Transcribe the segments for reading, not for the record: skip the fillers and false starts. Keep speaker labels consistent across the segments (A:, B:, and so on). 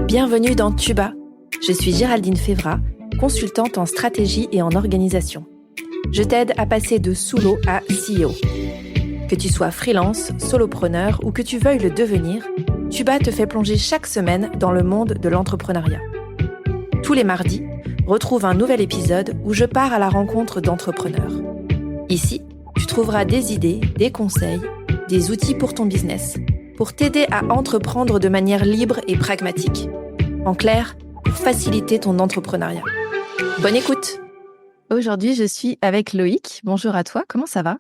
A: Bienvenue dans Tuba. Je suis Géraldine Févra, consultante en stratégie et en organisation. Je t'aide à passer de sous-l'eau à CEO. Que tu sois freelance, solopreneur ou que tu veuilles le devenir, Tuba te fait plonger chaque semaine dans le monde de l'entrepreneuriat. Tous les mardis, retrouve un nouvel épisode où je pars à la rencontre d'entrepreneurs. Ici, tu trouveras des idées, des conseils, des outils pour ton business, pour t'aider à entreprendre de manière libre et pragmatique. En clair, pour faciliter ton entrepreneuriat. Bonne écoute! Aujourd'hui, je suis avec Loïc. Bonjour à toi, comment ça va?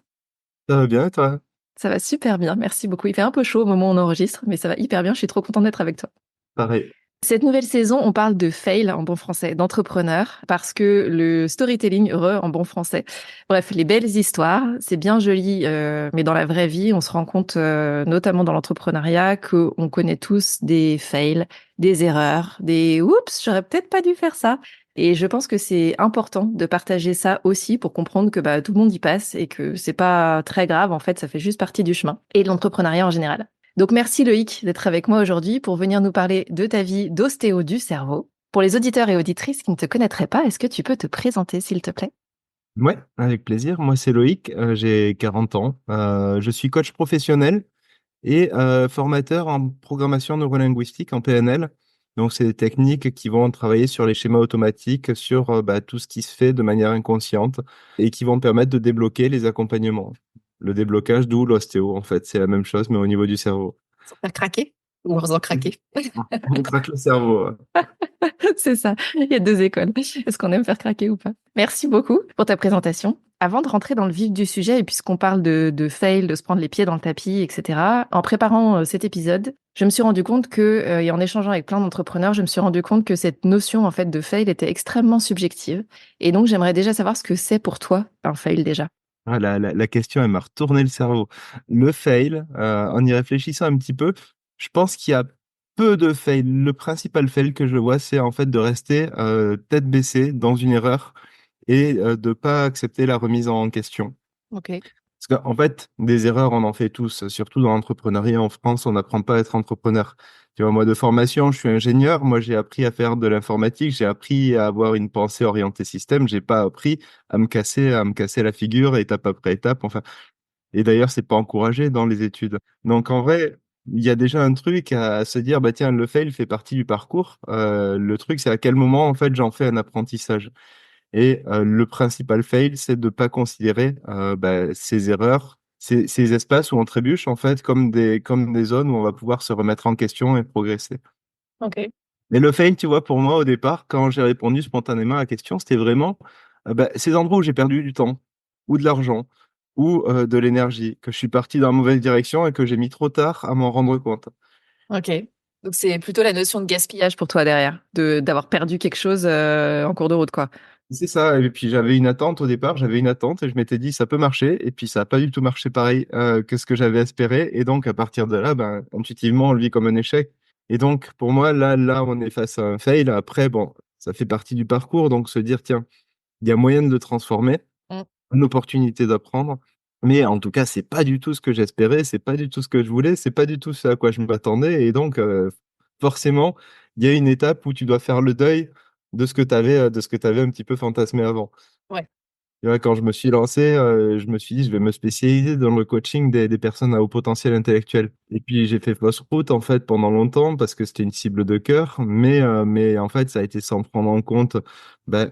B: Ça va bien, toi?
A: Ça va super bien, merci beaucoup. Il fait un peu chaud au moment où on enregistre, mais ça va hyper bien, je suis trop contente d'être avec toi.
B: Pareil.
A: Cette nouvelle saison, on parle de fail en bon français, d'entrepreneur, parce que le storytelling heureux en bon français. Bref, les belles histoires, c'est bien joli, mais dans la vraie vie, on se rend compte, notamment dans l'entrepreneuriat, qu'on connaît tous des fails, des erreurs, des oups, j'aurais peut-être pas dû faire ça. Et je pense que c'est important de partager ça aussi pour comprendre que tout le monde y passe et que c'est pas très grave. En fait, ça fait juste partie du chemin et de l'entrepreneuriat en général. Donc merci Loïc d'être avec moi aujourd'hui pour venir nous parler de ta vie d'ostéo du cerveau. Pour les auditeurs et auditrices qui ne te connaîtraient pas, est-ce que tu peux te présenter s'il te plaît?
B: Ouais, avec plaisir. Moi, c'est Loïc, j'ai 40 ans. Je suis coach professionnel et formateur en programmation neurolinguistique, en PNL. Donc, c'est des techniques qui vont travailler sur les schémas automatiques, sur tout ce qui se fait de manière inconsciente et qui vont permettre de débloquer les accompagnements. Le déblocage, d'où l'ostéo, en fait. C'est la même chose, mais au niveau du cerveau.
A: Sans faire craquer ou en faisant craquer?
B: On craque le cerveau. Ouais.
A: C'est ça, il y a deux écoles. Est-ce qu'on aime faire craquer ou pas? Merci beaucoup pour ta présentation. Avant de rentrer dans le vif du sujet, et puisqu'on parle de fail, de se prendre les pieds dans le tapis, etc., en préparant cet épisode, je me suis rendu compte que, et en échangeant avec plein d'entrepreneurs, je me suis rendu compte que cette notion en fait de fail était extrêmement subjective. Et donc, j'aimerais déjà savoir ce que c'est pour toi un fail déjà.
B: Ah, la question, elle m'a retourné le cerveau. Le fail, en y réfléchissant un petit peu, je pense qu'il y a peu de fails. Le principal fail que je vois, c'est en fait de rester tête baissée dans une erreur et de pas accepter la remise en question.
A: Ok.
B: Parce qu'en fait, des erreurs, on en fait tous, surtout dans l'entrepreneuriat en France, on n'apprend pas à être entrepreneur. Tu vois, moi, de formation, je suis ingénieur. Moi, j'ai appris à faire de l'informatique. J'ai appris à avoir une pensée orientée système. J'ai pas appris à me casser la figure étape après étape. Enfin, et d'ailleurs, c'est pas encouragé dans les études. Donc, en vrai, il y a déjà un truc à se dire, bah, tiens, le fail fait partie du parcours. Le truc, c'est à quel moment, en fait, j'en fais un apprentissage. Et le principal fail, c'est de ne pas considérer ces erreurs, ces espaces où on trébuche, en fait, comme des zones où on va pouvoir se remettre en question et progresser.
A: Ok.
B: Mais le fail, tu vois, pour moi, au départ, quand j'ai répondu spontanément à la question, c'était vraiment ces endroits où j'ai perdu du temps, ou de l'argent, ou de l'énergie, que je suis parti dans la mauvaise direction et que j'ai mis trop tard à m'en rendre compte.
A: Ok. Donc c'est plutôt la notion de gaspillage pour toi derrière, d'avoir perdu quelque chose en cours de route, quoi.
B: C'est ça, et puis j'avais une attente au départ, j'avais une attente et je m'étais dit ça peut marcher, et puis ça n'a pas du tout marché pareil que ce que j'avais espéré, et donc à partir de là, intuitivement on le vit comme un échec. Et donc pour moi, là on est face à un fail. Après, bon, ça fait partie du parcours, donc se dire tiens, il y a moyen de le transformer,
A: Mm.
B: une opportunité d'apprendre, mais en tout cas, c'est pas du tout ce que j'espérais, c'est pas du tout ce que je voulais, c'est pas du tout ce à quoi je m'attendais, et donc forcément, il y a une étape où tu dois faire le deuil de ce que tu avais un petit peu fantasmé avant.
A: Ouais.
B: Tu vois, quand je me suis lancé, je me suis dit, je vais me spécialiser dans le coaching des personnes à haut potentiel intellectuel. Et puis, j'ai fait fausse route, en fait, pendant longtemps, parce que c'était une cible de cœur, mais en fait, ça a été sans prendre en compte, ben,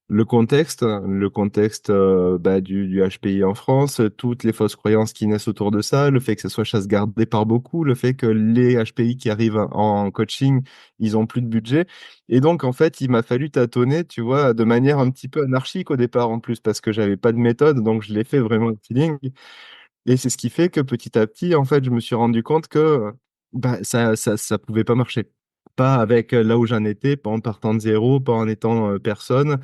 B: le contexte du HPI en France, toutes les fausses croyances qui naissent autour de ça, le fait que ce soit chasse-gardé par beaucoup, le fait que les HPI qui arrivent en coaching, ils ont plus de budget. Et donc, en fait, il m'a fallu tâtonner, tu vois, de manière un petit peu anarchique au départ en plus, parce que j'avais pas de méthode, donc je l'ai fait vraiment au feeling. Et c'est ce qui fait que petit à petit, en fait, je me suis rendu compte que ça pouvait pas marcher. Pas avec là où j'en étais, pas en partant de zéro, pas en étant personne.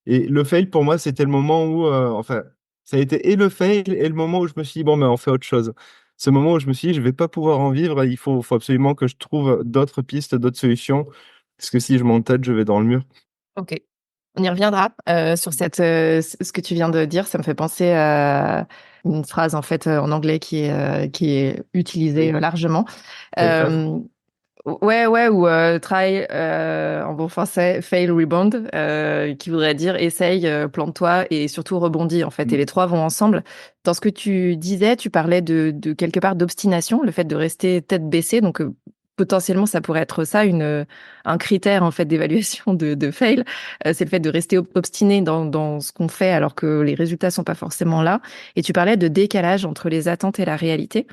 B: Et le fail, pour moi, c'était le moment où, enfin, ça a été et le fail et le moment où je me suis dit, bon, mais on fait autre chose. Ce moment où je me suis dit, je vais pas pouvoir en vivre, faut absolument que je trouve d'autres pistes, d'autres solutions, parce que si je m'entête, je vais dans le mur.
A: Ok. On y reviendra sur ce que tu viens de dire. Ça me fait penser à une phrase en fait en anglais qui est utilisée
B: Oui.
A: largement.
B: Quelle phrase?
A: Euh, Ouais, ouais, ou try en bon français, fail, rebound, qui voudrait dire essaye, plante-toi et surtout rebondis en fait. Et les trois vont ensemble. Dans ce que tu disais, tu parlais de quelque part d'obstination, le fait de rester tête baissée. Donc potentiellement, ça pourrait être ça, un critère en fait d'évaluation de fail. C'est le fait de rester obstiné dans ce qu'on fait alors que les résultats sont pas forcément là. Et tu parlais de décalage entre les attentes et la réalité.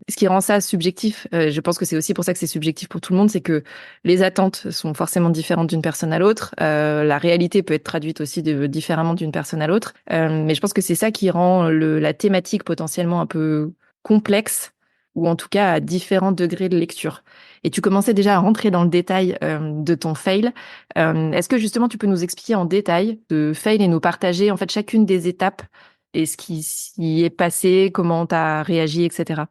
A: Ce qui rend ça subjectif, je pense que c'est aussi pour ça que c'est subjectif pour tout le monde, c'est que les attentes sont forcément différentes d'une personne à l'autre. La réalité peut être traduite aussi différemment d'une personne à l'autre. Mais je pense que c'est ça qui rend la thématique potentiellement un peu complexe, ou en tout cas à différents degrés de lecture. Et tu commençais déjà à rentrer dans le détail de ton fail. Est-ce que justement tu peux nous expliquer en détail de fail et nous partager en fait chacune des étapes et ce qui s'y est passé, comment tu as réagi, etc.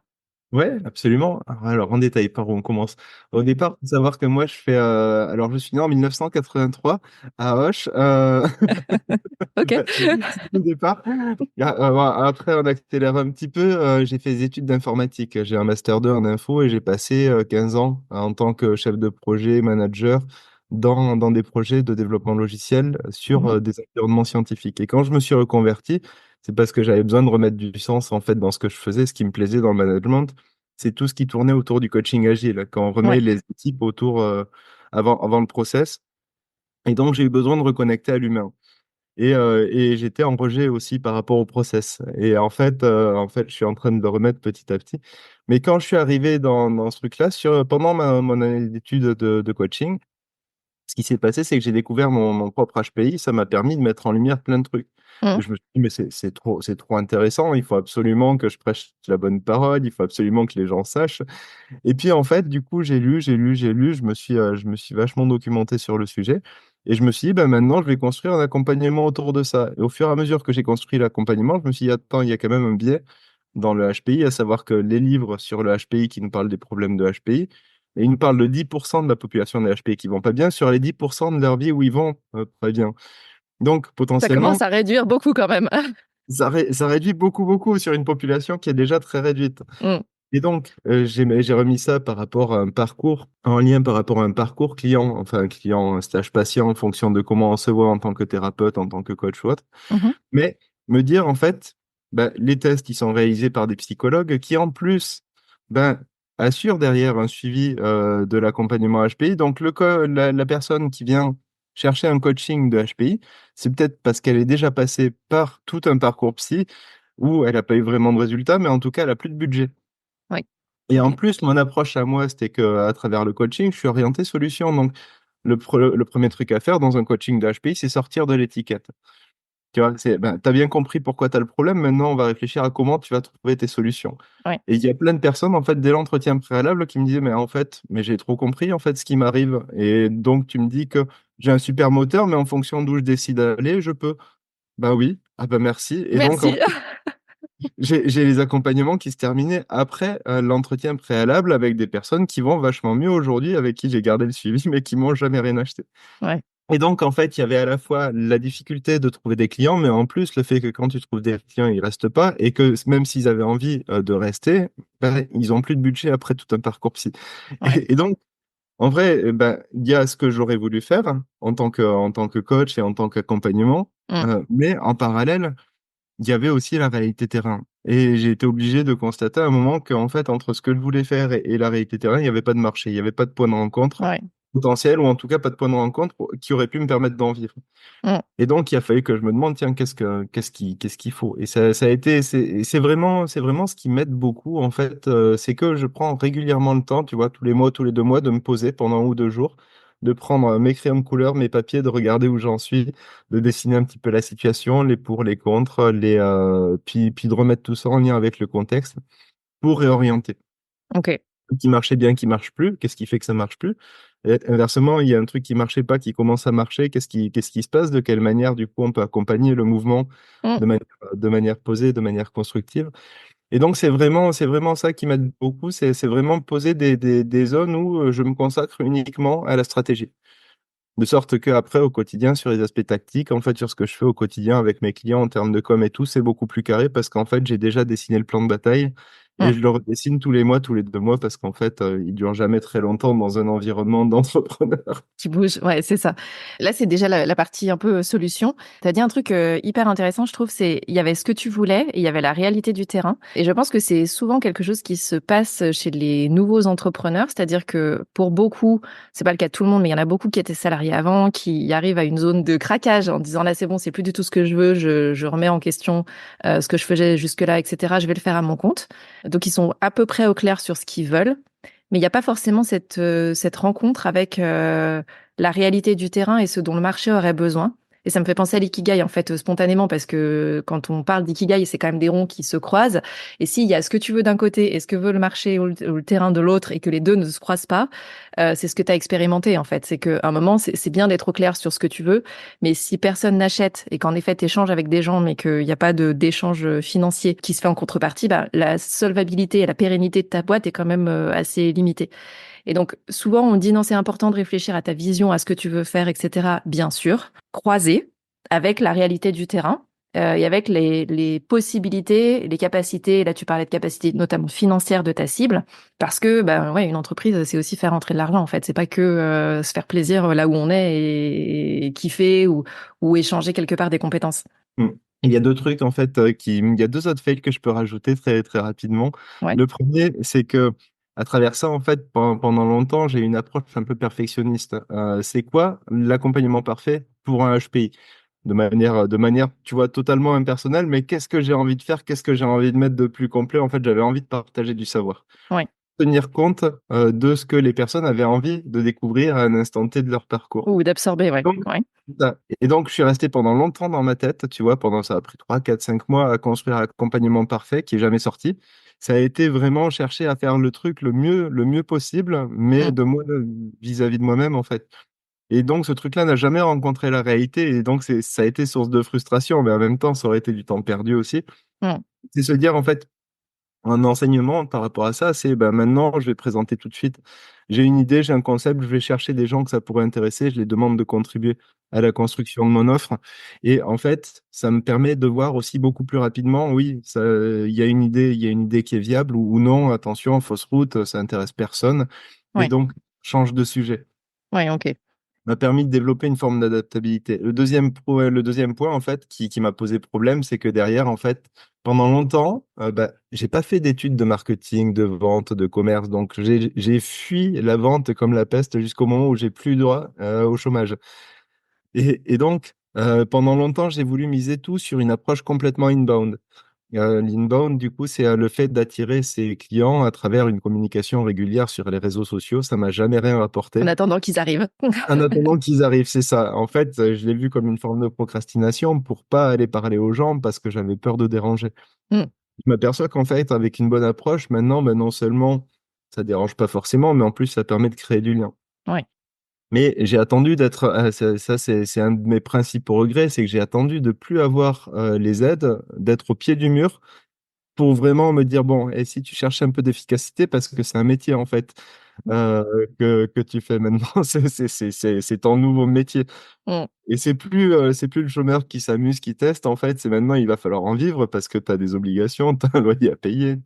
B: Ouais, absolument. Alors, en détail, par où on commence? Au départ, faut savoir que moi, alors, je suis né en 1983 à Auch.
A: Ok.
B: Au départ. Après, on accélère un petit peu. J'ai fait des études d'informatique. J'ai un master 2 en info et j'ai passé 15 ans en tant que chef de projet, manager dans des projets de développement logiciel sur
A: Mhm.
B: des environnements scientifiques. Et quand je me suis reconverti, c'est parce que j'avais besoin de remettre du sens en fait dans ce que je faisais, ce qui me plaisait dans le management, c'est tout ce qui tournait autour du coaching agile, quand on remet
A: Ouais.
B: les équipes autour avant le process. Et donc j'ai eu besoin de reconnecter à l'humain. Et j'étais en rejet aussi par rapport au process. Et en fait, je suis en train de le remettre petit à petit. Mais quand je suis arrivé dans ce truc-là, pendant mon année d'études de coaching, ce qui s'est passé, c'est que j'ai découvert mon propre HPI. Ça m'a permis de mettre en lumière plein de trucs.
A: Mhm.
B: Et je me suis dit, mais c'est trop intéressant. Il faut absolument que je prêche la bonne parole. Il faut absolument que les gens sachent. Et puis, en fait, du coup, j'ai lu. Je me suis vachement documenté sur le sujet. Et je me suis dit, bah, maintenant, je vais construire un accompagnement autour de ça. Et au fur et à mesure que j'ai construit l'accompagnement, je me suis dit, attends, il y a quand même un biais dans le HPI, à savoir que les livres sur le HPI qui nous parlent des problèmes de HPI, et ils nous parlent de 10% de la population des HPI qui vont pas bien sur les 10% de leur vie où ils vont pas bien. Donc,
A: Ça
B: potentiellement,
A: commence à réduire beaucoup quand même.
B: ça réduit beaucoup, beaucoup sur une population qui est déjà très réduite.
A: Mm.
B: Et donc, j'ai remis ça par rapport à un parcours, en lien par rapport à un parcours client, enfin, client, un stage patient, en fonction de comment on se voit en tant que thérapeute, en tant que coach ou autre.
A: Mhm.
B: Mais me dire, en fait, ben, les tests, ils sont réalisés par des psychologues qui, en plus, ben, assurent derrière un suivi de l'accompagnement HPI. Donc, la personne qui vient chercher un coaching de HPI, c'est peut-être parce qu'elle est déjà passée par tout un parcours psy où elle n'a pas eu vraiment de résultats, mais en tout cas, elle n'a plus de budget.
A: Ouais.
B: Et en
A: Ok.
B: plus, mon approche à moi, c'était que à travers le coaching, je suis orienté solution. Donc, le premier truc à faire dans un coaching de HPI, c'est sortir de l'étiquette. Tu vois, ben, t'as bien compris pourquoi tu as le problème. Maintenant, on va réfléchir à comment tu vas trouver tes solutions.
A: Ouais.
B: Et il y a plein de personnes, en fait, dès l'entretien préalable, qui me disaient, mais en fait, mais j'ai trop compris, en fait, ce qui m'arrive. Et donc, tu me dis que j'ai un super moteur, mais en fonction d'où je décide d'aller, je peux. Bah oui, ah bah merci. Et donc,
A: Merci.
B: j'ai les accompagnements qui se terminaient après l'entretien préalable avec des personnes qui vont vachement mieux aujourd'hui, avec qui j'ai gardé le suivi, mais qui m'ont jamais rien acheté.
A: Ouais.
B: Et donc, en fait, il y avait à la fois la difficulté de trouver des clients, mais en plus, le fait que quand tu trouves des clients, ils restent pas, et que même s'ils avaient envie de rester, ben, ils ont plus de budget après tout un parcours psy.
A: Ouais.
B: Et donc, en vrai, ben, il y a ce que j'aurais voulu faire en tant que coach et en tant qu'accompagnement,
A: Mm.
B: mais en parallèle, il y avait aussi la réalité terrain. Et j'ai été obligé de constater à un moment qu'en fait, entre ce que je voulais faire et la réalité terrain, il n'y avait pas de marché, il n'y avait pas de point de rencontre
A: Ouais.
B: potentiel, ou en tout cas pas de point de rencontre qui aurait pu me permettre d'en vivre.
A: Mm.
B: Et donc, il a fallu que je me demande, tiens, qu'est-ce qu'il faut? Et ça a été, c'est vraiment ce qui m'aide beaucoup, en fait, c'est que je prends régulièrement le temps, tu vois, tous les mois, tous les 2 mois, de me poser pendant 1 ou 2 jours, de prendre mes crayons de couleur, mes papiers, de regarder où j'en suis, de dessiner un petit peu la situation, les pour, les contre, puis de remettre tout ça en lien avec le contexte pour réorienter
A: Ok.
B: qui marchait bien, qui marche plus, qu'est-ce qui fait que ça marche plus? Et inversement, il y a un truc qui marchait pas, qui commence à marcher, qu'est-ce qui se passe? De quelle manière, du coup, on peut accompagner le mouvement
A: Mm.
B: de manière posée, de manière constructive? Et donc, c'est vraiment ça qui m'aide beaucoup, c'est vraiment poser des zones où je me consacre uniquement à la stratégie. De sorte qu'après, au quotidien, sur les aspects tactiques, en fait, sur ce que je fais au quotidien avec mes clients en termes de com et tout, c'est beaucoup plus carré parce qu'en fait, j'ai déjà dessiné le plan de bataille Et je le redessine tous les mois, tous les 2 mois, parce qu'en fait, il dure jamais très longtemps dans un environnement d'entrepreneur.
A: Qui bouge, ouais, c'est ça. Là, c'est déjà la partie un peu solution. Tu as dit un truc hyper intéressant, je trouve, c'est il y avait ce que tu voulais et il y avait la réalité du terrain. Et je pense que c'est souvent quelque chose qui se passe chez les nouveaux entrepreneurs, c'est-à-dire que pour beaucoup, c'est pas le cas de tout le monde, mais il y en a beaucoup qui étaient salariés avant, qui arrivent à une zone de craquage en disant là, c'est bon, c'est plus du tout ce que je veux, je remets en question ce que je faisais jusque-là, etc. Je vais le faire à mon compte. Donc, ils sont à peu près au clair sur ce qu'ils veulent. Mais il n'y a pas forcément cette rencontre avec la réalité du terrain et ce dont le marché aurait besoin. Et ça me fait penser à l'ikigai, en fait, spontanément, parce que quand on parle d'ikigai, c'est quand même des ronds qui se croisent. Et s'il y a ce que tu veux d'un côté et ce que veut le marché ou le terrain de l'autre et que les deux ne se croisent pas, c'est ce que tu as expérimenté, en fait. C'est qu'à un moment, c'est bien d'être au clair sur ce que tu veux, mais si personne n'achète et qu'en effet, tu échanges avec des gens, mais qu'il n'y a pas d'échange financier qui se fait en contrepartie, bah, la solvabilité et la pérennité de ta boîte est quand même assez limitée. Et donc, souvent, on dit non, c'est important de réfléchir à ta vision, à ce que tu veux faire, etc. Bien sûr, croiser avec la réalité du terrain et avec les possibilités, les capacités. Là, tu parlais de capacités notamment financières de ta cible, parce que, bah, ouais, une entreprise, c'est aussi faire entrer de l'argent. En fait, c'est pas que se faire plaisir là où on est et kiffer ou échanger quelque part des compétences.
B: Mm. Il y a deux trucs, en fait, il y a deux autres fails que je peux rajouter très, très rapidement.
A: Ouais.
B: Le premier, c'est que, à travers ça, en fait, pendant longtemps, j'ai eu une approche un peu perfectionniste. C'est quoi l'accompagnement parfait pour un HPI? De manière, tu vois, totalement impersonnelle, mais qu'est-ce que j'ai envie de faire? Qu'est-ce que j'ai envie de mettre de plus complet? En fait, j'avais envie de partager du savoir.
A: Ouais.
B: Tenir compte, de ce que les personnes avaient envie de découvrir à un instant T de leur parcours.
A: Ou d'absorber, ouais.
B: Donc,
A: Ouais.
B: et donc, je suis resté pendant longtemps dans ma tête, tu vois, ça a pris 3, 4, 5 mois à construire l'accompagnement parfait qui est jamais sorti. Ça a été vraiment chercher à faire le truc le mieux possible, mais
A: Mm.
B: de moi, vis-à-vis de moi-même, en fait. Et donc, ce truc-là n'a jamais rencontré la réalité. Et donc, ça a été source de frustration, mais en même temps, ça aurait été du temps perdu aussi.
A: Mm.
B: C'est se dire, en fait, un enseignement par rapport à ça, c'est ben, maintenant, je vais présenter tout de suite. J'ai une idée, j'ai un concept, je vais chercher des gens que ça pourrait intéresser, je les demande de contribuer à la construction de mon offre. Et en fait, ça me permet de voir aussi beaucoup plus rapidement, oui, il y a une idée qui est viable ou non, attention, fausse route, ça intéresse personne. Et
A: Ouais.
B: donc, change de sujet
A: Ouais, ok.
B: m'a permis de développer une forme d'adaptabilité. Le deuxième point, en fait, qui m'a posé problème, c'est que derrière, en fait, pendant longtemps, bah, j'ai pas fait d'études de marketing, de vente, de commerce. Donc, j'ai fui la vente comme la peste jusqu'au moment où j'ai plus droit au chômage. Et donc, pendant longtemps, j'ai voulu miser tout sur une approche complètement inbound. L'inbound, du coup, c'est le fait d'attirer ses clients à travers une communication régulière sur les réseaux sociaux. Ça m'a jamais rien
A: En
B: rapporté.
A: attendant qu'ils arrivent.
B: En attendant qu'ils arrivent, c'est ça. En fait, je l'ai vu comme une forme de procrastination pour pas aller parler aux gens parce que j'avais peur de déranger.
A: Mm.
B: Je m'aperçois qu'en fait, avec une bonne approche, maintenant, ben, non seulement ça dérange pas forcément, mais en plus, ça permet de créer du lien.
A: Ouais.
B: Mais j'ai attendu d'être, c'est un de mes principaux regrets, c'est que j'ai attendu de plus avoir les aides, d'être au pied du mur pour vraiment me dire, bon, et si tu cherches un peu d'efficacité, parce que c'est un métier en fait que tu fais maintenant, c'est ton nouveau métier.
A: Mm.
B: Et c'est plus le chômeur qui s'amuse, qui teste, en fait, c'est maintenant, il va falloir en vivre parce que tu as des obligations, tu as un loyer à payer.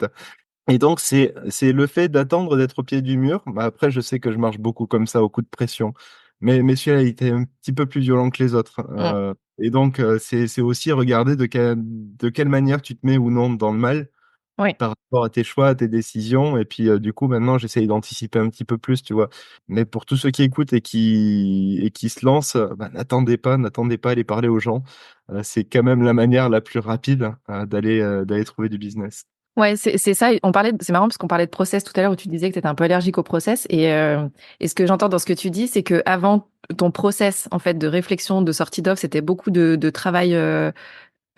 B: Et donc, c'est le fait d'attendre d'être au pied du mur. Bah, après, je sais que je marche beaucoup comme ça, au coup de pression. Mais celui-là, il était un petit peu plus violent que les autres.
A: Mm.
B: Et donc, c'est aussi regarder de quelle manière tu te mets ou non dans le mal
A: Ouais.
B: par rapport à tes choix, à tes décisions. Et puis, du coup, maintenant, j'essaye d'anticiper un petit peu plus, tu vois. Mais pour tous ceux qui écoutent et qui se lancent, bah, n'attendez pas à aller parler aux gens. C'est quand même la manière la plus rapide d'aller trouver du business.
A: Ouais, c'est ça. C'est marrant parce qu'on parlait de process tout à l'heure où tu disais que tu étais un peu allergique au process et ce que j'entends dans ce que tu dis, c'est que avant ton process en fait de réflexion, de sortie d'offre, c'était beaucoup de travail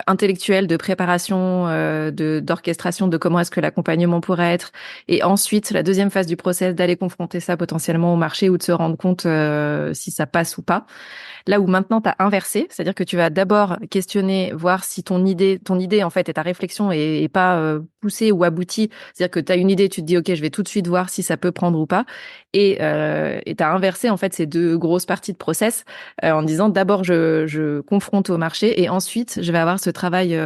A: intellectuel, de préparation, d'orchestration de comment est-ce que l'accompagnement pourrait être. Et ensuite, la deuxième phase du process, d'aller confronter ça potentiellement au marché ou de se rendre compte si ça passe ou pas. Là où maintenant tu as inversé, c'est-à-dire que tu vas d'abord questionner, voir si ton idée en fait et ta réflexion est pas poussé ou abouti. C'est-à-dire que tu as une idée, tu te dis, OK, je vais tout de suite voir si ça peut prendre ou pas. Et tu as inversé, en fait, ces deux grosses parties de process en disant, d'abord, je confronte au marché et ensuite, je vais avoir ce travail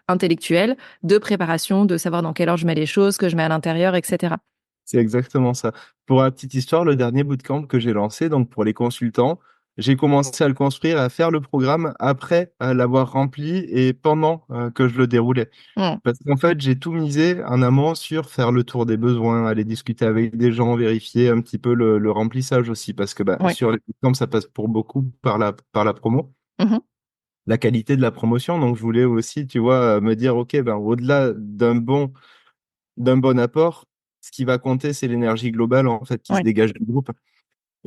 A: intellectuel de préparation, de savoir dans quelle ordre je mets les choses, que je mets à l'intérieur, etc.
B: C'est exactement ça. Pour la petite histoire, le dernier bootcamp que j'ai lancé, donc pour les consultants, j'ai commencé à le construire, à faire le programme après l'avoir rempli et pendant que je le déroulais.
A: Mm.
B: Parce qu'en fait, j'ai tout misé en amont sur faire le tour des besoins, aller discuter avec des gens, vérifier un petit peu le remplissage aussi, parce que bah,
A: Ouais.
B: sur les bootcamps, ça passe pour beaucoup par la promo,
A: Mhm.
B: la qualité de la promotion. Donc, je voulais aussi, tu vois, me dire, OK, ben, au-delà d'un bon apport, ce qui va compter, c'est l'énergie globale en fait qui se
A: Ouais.
B: dégage du groupe.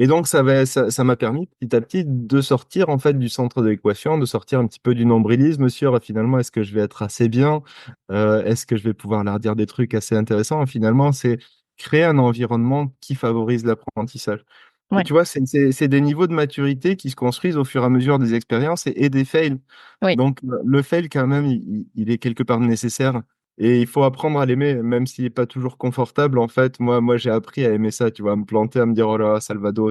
B: Et donc ça m'a permis petit à petit de sortir en fait du centre de l'équation, de sortir un petit peu du nombrilisme sur finalement est-ce que je vais être assez bien, est-ce que je vais pouvoir leur dire des trucs assez intéressants. Et finalement, c'est créer un environnement qui favorise l'apprentissage. Et
A: Ouais.
B: tu vois, c'est des niveaux de maturité qui se construisent au fur et à mesure des expériences et des fails.
A: Oui.
B: Donc, le fail, quand même, il est quelque part nécessaire. Et il faut apprendre à l'aimer, même s'il n'est pas toujours confortable. En fait, moi j'ai appris à aimer ça, tu vois, à me planter, à me dire, oh là, Salvador,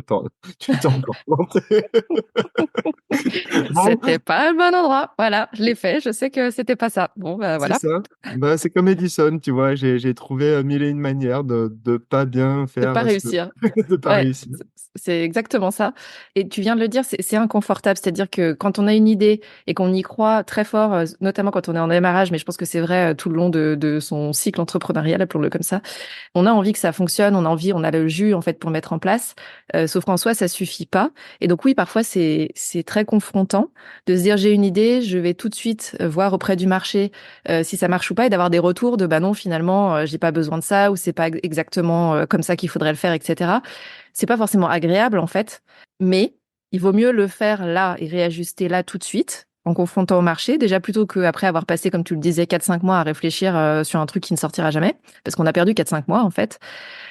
B: tu t'es encore planté. Bon,
A: C'était pas le bon endroit. Voilà, je l'ai fait. Je sais que c'était pas ça. Bon, bah
B: c'est
A: voilà,
B: ça. Bah, c'est comme Edison, tu vois, j'ai trouvé mille et une manières de pas bien
A: de pas
B: faire
A: réussir.
B: de pas
A: Ouais,
B: réussir.
A: c'est exactement ça. Et tu viens de le dire, c'est inconfortable. C'est-à-dire que quand on a une idée et qu'on y croit très fort, notamment quand on est en démarrage, mais je pense que c'est vrai tout le long de son cycle entrepreneurial, appelons-le comme ça, on a envie que ça fonctionne, on a envie, on a le jus en fait pour mettre en place. Sauf qu'en soi, ça suffit pas. Et donc oui, parfois c'est très confrontant de se dire j'ai une idée, je vais tout de suite voir auprès du marché si ça marche ou pas et d'avoir des retours de bah non finalement j'ai pas besoin de ça ou c'est pas exactement comme ça qu'il faudrait le faire, etc. C'est pas forcément agréable en fait, mais il vaut mieux le faire là et réajuster là tout de suite en confrontant au marché, déjà plutôt qu'après avoir passé, comme tu le disais, 4 5 mois à réfléchir sur un truc qui ne sortira jamais, parce qu'on a perdu 4 5 mois en fait,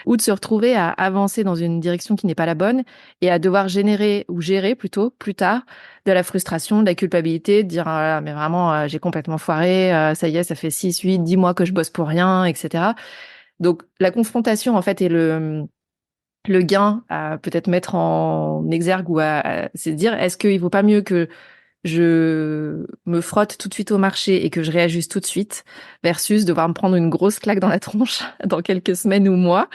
A: ou de se retrouver à avancer dans une direction qui n'est pas la bonne et à devoir générer ou gérer plutôt plus tard de la frustration, de la culpabilité, de dire ah, mais vraiment j'ai complètement foiré, ça y est, ça fait 6 8 10 mois que je bosse pour rien, etc. Donc la confrontation en fait et le gain à peut-être mettre en exergue ou à se dire est-ce qu'il vaut pas mieux que je me frotte tout de suite au marché et que je réajuste tout de suite versus devoir me prendre une grosse claque dans la tronche dans quelques semaines ou mois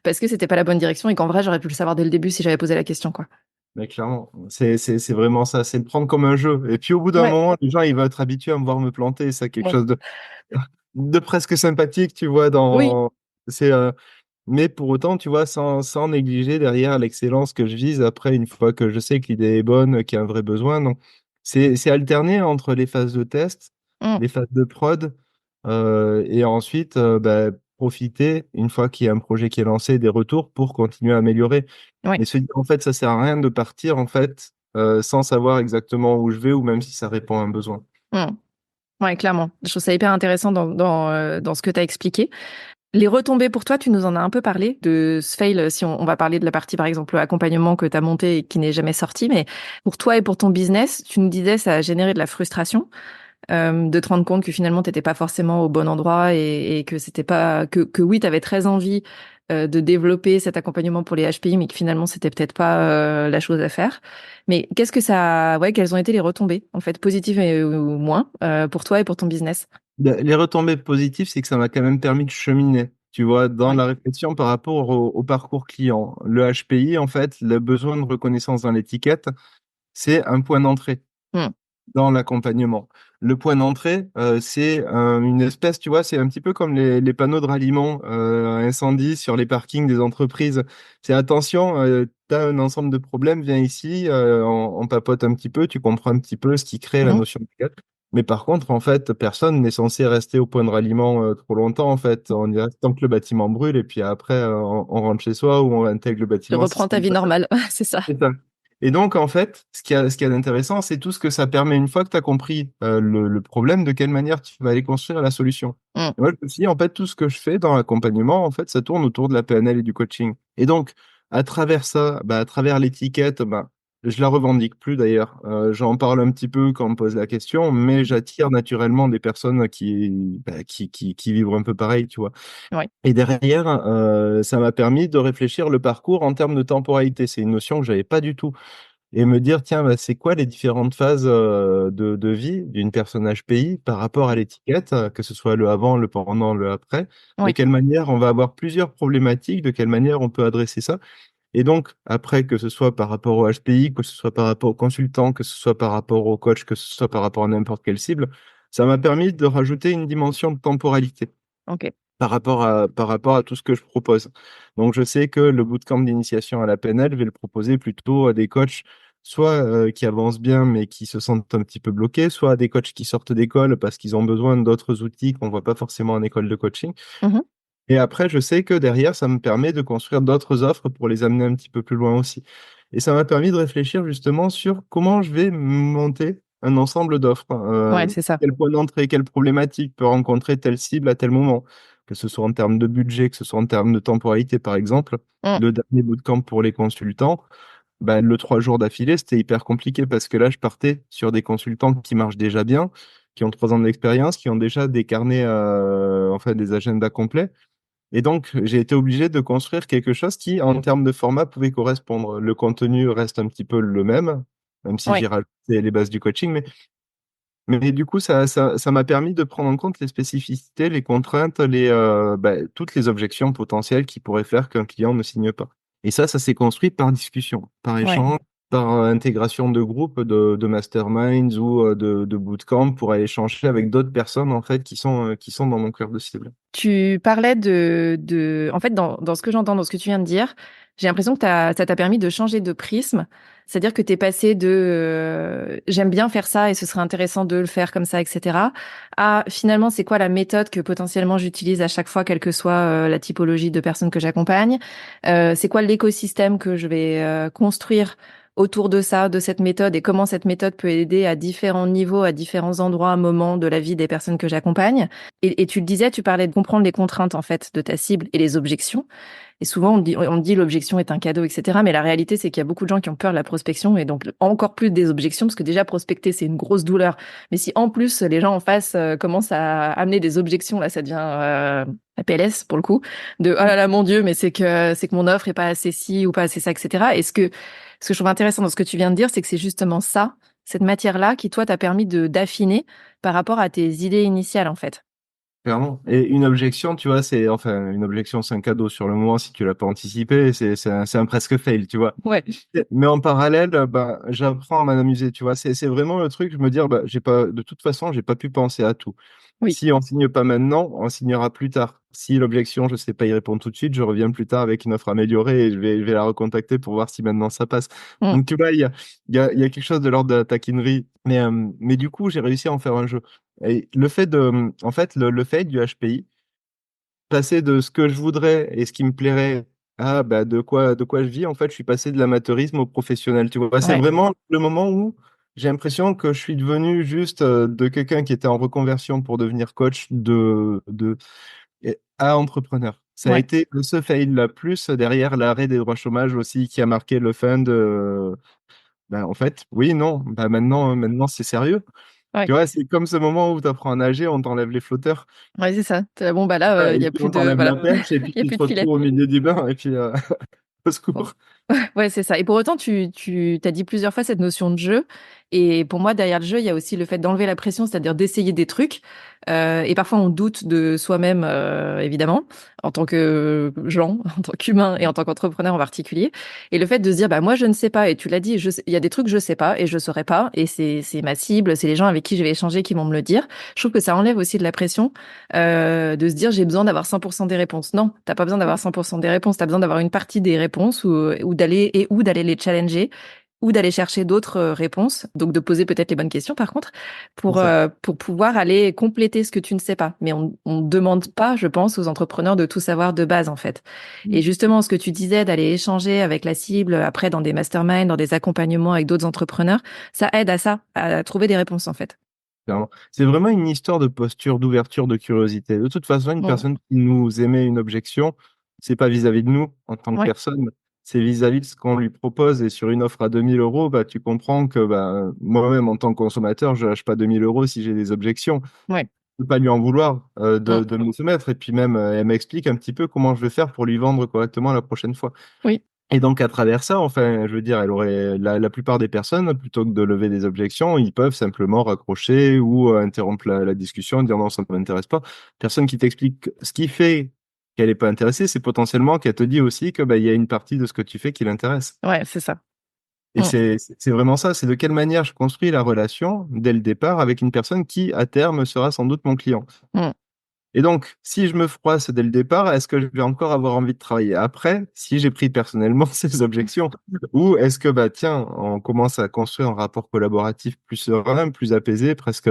A: parce que c'était pas la bonne direction et qu'en vrai j'aurais pu le savoir dès le début si j'avais posé la question quoi.
B: Mais clairement, c'est vraiment ça, c'est le prendre comme un jeu. Et puis au bout d'un
A: Ouais,
B: moment, les gens, ils vont être habitués à me voir me planter. Ça, quelque
A: ouais.
B: chose de presque sympathique, tu vois,
A: Oui,
B: c'est, mais pour autant, tu vois, sans négliger derrière l'excellence que je vise après, une fois que je sais que l'idée est bonne, qu'il y a un vrai besoin. Donc, c'est alterner entre les phases de test,
A: mm,
B: les phases de prod, et ensuite, bah, profiter, une fois qu'il y a un projet qui est lancé, des retours pour continuer à améliorer.
A: ouais,
B: Mais se dire, en fait, ça sert à rien de partir, en fait, sans savoir exactement où je vais ou même si ça répond à un besoin.
A: mm. Ouais, clairement. Je trouve ça hyper intéressant dans ce que tu as expliqué. Les retombées pour toi, tu nous en as un peu parlé de ce fail, si on va parler de la partie par exemple accompagnement que tu as monté et qui n'est jamais sorti, mais pour toi et pour ton business, tu nous disais ça a généré de la frustration, de te rendre compte que finalement t'étais pas forcément au bon endroit et que c'était pas que oui, tu avais très envie de développer cet accompagnement pour les HPI, mais que finalement c'était peut-être pas la chose à faire. Mais qu'est-ce que ça, ouais, quelles ont été les retombées en fait, positives ou moins pour toi et pour ton business?
B: Les retombées positives, c'est que ça m'a quand même permis de cheminer, tu vois, dans
A: Ouais.
B: la réflexion par rapport au parcours client. Le HPI, en fait, le besoin de reconnaissance dans l'étiquette, c'est un point d'entrée
A: Hmm.
B: dans l'accompagnement. Le point d'entrée, c'est une espèce, tu vois, c'est un petit peu comme les panneaux de ralliement incendie sur les parkings des entreprises. C'est attention, tu as un ensemble de problèmes, viens ici, on papote un petit peu, tu comprends un petit peu ce qui crée la
A: Mhm.
B: notion de quête. Mais par contre, en fait, personne n'est censé rester au point de ralliement trop longtemps, en fait. On y reste tant que le bâtiment brûle et puis après, on rentre chez soi ou on intègre le
A: Tu
B: bâtiment si
A: reprends
B: ce
A: ta
B: n'est
A: vie
B: pas
A: normale, c'est ça.
B: c'est ça. Et donc, en fait, ce qu'il y a d'intéressant, c'est tout ce que ça permet une fois que tu as compris le problème, de quelle manière tu vas aller construire la solution.
A: Hmm.
B: Et moi, je me suis dit, en fait, tout ce que je fais dans l'accompagnement, en fait, ça tourne autour de la PNL et du coaching. Et donc, à travers ça, bah, à travers l'étiquette, bah, Je la revendique plus d'ailleurs. J'en parle un petit peu quand on me pose la question, mais j'attire naturellement des personnes qui vibrent un peu pareil, tu vois.
A: Oui,
B: Et derrière, ça m'a permis de réfléchir le parcours en termes de temporalité. C'est une notion que j'avais pas du tout. Et me dire, tiens, bah, c'est quoi les différentes phases de vie d'une personne HPI par rapport à l'étiquette, que ce soit le avant, le pendant, le après. De
A: oui.
B: quelle manière on va avoir plusieurs problématiques, de quelle manière on peut adresser ça. Et donc, après, que ce soit par rapport au HPI, que ce soit par rapport au consultant, que ce soit par rapport au coach, que ce soit par rapport à n'importe quelle cible, ça m'a permis de rajouter une dimension de temporalité
A: Ok.
B: par rapport à tout ce que je propose. Donc, je sais que le bootcamp d'initiation à la PNL, je vais le proposer plutôt à des coachs, soit qui avancent bien, mais qui se sentent un petit peu bloqués, soit à des coachs qui sortent d'école parce qu'ils ont besoin d'autres outils qu'on voit pas forcément en école de coaching.
A: Mhm.
B: Et après, je sais que derrière, ça me permet de construire d'autres offres pour les amener un petit peu plus loin aussi. Et ça m'a permis de réfléchir justement sur comment je vais monter un ensemble d'offres.
A: Ouais, c'est ça.
B: Quel point d'entrée, quelle problématique peut rencontrer telle cible à tel moment, que ce soit en termes de budget, que ce soit en termes de temporalité, par exemple.
A: Mm.
B: Le dernier bootcamp pour les consultants, ben, le 3 jours d'affilée, c'était hyper compliqué parce que là, je partais sur des consultants qui marchent déjà bien, qui ont 3 ans d'expérience, qui ont déjà des carnets, enfin des agendas complets. Et donc, j'ai été obligé de construire quelque chose qui, en termes de format, pouvait correspondre. Le contenu reste un petit peu le même si
A: Ouais.
B: j'ai rajouté les bases du coaching, mais du coup, ça m'a permis de prendre en compte les spécificités, les contraintes, toutes les objections potentielles qui pourraient faire qu'un client ne signe pas. Et ça s'est construit par discussion, par
A: Ouais.
B: échange, par intégration de groupes, de masterminds ou de bootcamp pour aller échanger avec d'autres personnes, en fait, qui sont dans mon cœur de cible.
A: Tu parlais en fait, dans ce que j'entends, dans ce que tu viens de dire, j'ai l'impression que ça t'a permis de changer de prisme. C'est-à-dire que t'es passé de j'aime bien faire ça et ce serait intéressant de le faire comme ça, etc. à finalement, c'est quoi la méthode que potentiellement j'utilise à chaque fois, quelle que soit la typologie de personnes que j'accompagne. C'est quoi l'écosystème que je vais construire autour de ça, de cette méthode et comment cette méthode peut aider à différents niveaux, à différents endroits, moments de la vie des personnes que j'accompagne. Et tu le disais, tu parlais de comprendre les contraintes en fait de ta cible et les objections. Et souvent on dit l'objection est un cadeau, etc. Mais la réalité c'est qu'il y a beaucoup de gens qui ont peur de la prospection et donc encore plus des objections parce que déjà prospecter c'est une grosse douleur. Mais si en plus les gens en face commencent à amener des objections, là ça devient la PLS pour le coup. De oh là là mon Dieu, mais c'est que mon offre est pas assez ci ou pas assez ça, etc. Et ce que je trouve intéressant dans ce que tu viens de dire, c'est que c'est justement ça, cette matière-là, qui toi t'a permis de d'affiner par rapport à tes idées initiales en fait.
B: Clairement. Et une objection, tu vois, une objection, c'est un cadeau sur le moment si tu l'as pas anticipé, c'est un presque fail, tu vois.
A: Ouais,
B: Mais en parallèle, bah, j'apprends à m'amuser, tu vois. C'est vraiment le truc, je me dis, bah, de toute façon, j'ai pas pu penser à tout.
A: oui.
B: Si on signe pas maintenant, on signera plus tard. Si l'objection, je sais pas y répondre tout de suite, je reviens plus tard avec une offre améliorée et je vais la recontacter pour voir si maintenant ça passe.
A: Mm.
B: Donc, tu vois, il y a quelque chose de l'ordre de la taquinerie. Mais du coup, j'ai réussi à en faire un jeu. Et en fait, le fait du HPI, passer de ce que je voudrais et ce qui me plairait à bah, de quoi je vis, en fait, je suis passé de l'amateurisme au professionnel. Tu vois, c'est
A: Ouais,
B: vraiment le moment où j'ai l'impression que je suis devenu juste de quelqu'un qui était en reconversion pour devenir coach à entrepreneur. Ça a
A: ouais.
B: été ce fail-là, plus derrière l'arrêt des droits chômage aussi qui a marqué le fund. Ben, en fait, oui, non, bah, maintenant c'est sérieux.
A: Ouais,
B: Tu vois, c'est comme ce moment où tu apprends à nager, on t'enlève les flotteurs.
A: ouais, c'est ça. Bon, bah là, il
B: Et
A: y a
B: puis
A: plus
B: on
A: de,
B: t'enlève
A: voilà,
B: la perche et puis
A: il y a
B: tu
A: plus
B: te
A: de filet.
B: retrouves au milieu du bain et puis au
A: Bon.
B: secours.
A: Ouais, c'est ça. Et pour autant, tu t'as dit plusieurs fois cette notion de jeu. Et pour moi, derrière le jeu, il y a aussi le fait d'enlever la pression, c'est-à-dire d'essayer des trucs. Et parfois, on doute de soi-même, évidemment, en tant que gens, en tant qu'humain et en tant qu'entrepreneur en particulier. Et le fait de se dire, bah moi, je ne sais pas. Et tu l'as dit, il y a des trucs que je sais pas et je saurais pas. Et c'est ma cible, c'est les gens avec qui je vais échanger qui vont me le dire. Je trouve que ça enlève aussi de la pression, de se dire, j'ai besoin d'avoir 100% des réponses. Non, t'as pas besoin d'avoir 100% des réponses. T'as besoin d'avoir une partie des réponses ou d'aller les challenger ou d'aller chercher d'autres réponses, donc de poser peut-être les bonnes questions par contre,
B: C'est
A: pour,
B: ça.
A: euh, pour pouvoir aller compléter ce que tu ne sais pas. Mais on ne demande pas, je pense, aux entrepreneurs de tout savoir de base en fait. Et
B: Mm.
A: justement, ce que tu disais d'aller échanger avec la cible, après dans des masterminds, dans des accompagnements avec d'autres entrepreneurs, ça aide à ça, à trouver des réponses en fait.
B: Clairement. C'est vraiment une histoire de posture, d'ouverture, de curiosité. De toute façon, une
A: Bon,
B: personne qui nous émet une objection, c'est pas vis-à-vis de nous en tant que
A: ouais,
B: personne, c'est vis-à-vis de ce qu'on lui propose. Et sur une offre à 2 000 euros, bah, tu comprends que bah, moi-même, en tant que consommateur, je lâche pas 2 000 euros si j'ai des objections.
A: Ouais.
B: Je peux pas lui en vouloir
A: Mm.
B: de me soumettre. Et puis même, elle m'explique un petit peu comment je vais faire pour lui vendre correctement la prochaine fois.
A: Oui.
B: Et donc, à travers ça, enfin, je veux dire, elle aurait la plupart des personnes, plutôt que de lever des objections, ils peuvent simplement raccrocher ou interrompre la discussion, dire non, ça ne m'intéresse pas. Personne qui t'explique ce qui fait qu'elle n'est pas intéressée, c'est potentiellement qu'elle te dit aussi que bah, il y a une partie de ce que tu fais qui l'intéresse.
A: Ouais, c'est ça.
B: Et
A: Mm.
B: c'est vraiment ça, c'est de quelle manière je construis la relation dès le départ avec une personne qui, à terme, sera sans doute mon client.
A: Mm.
B: Et donc, si je me froisse dès le départ, est-ce que je vais encore avoir envie de travailler après, si j'ai pris personnellement ces objections? Ou est-ce que, bah, tiens, on commence à construire un rapport collaboratif plus serein, plus apaisé, presque.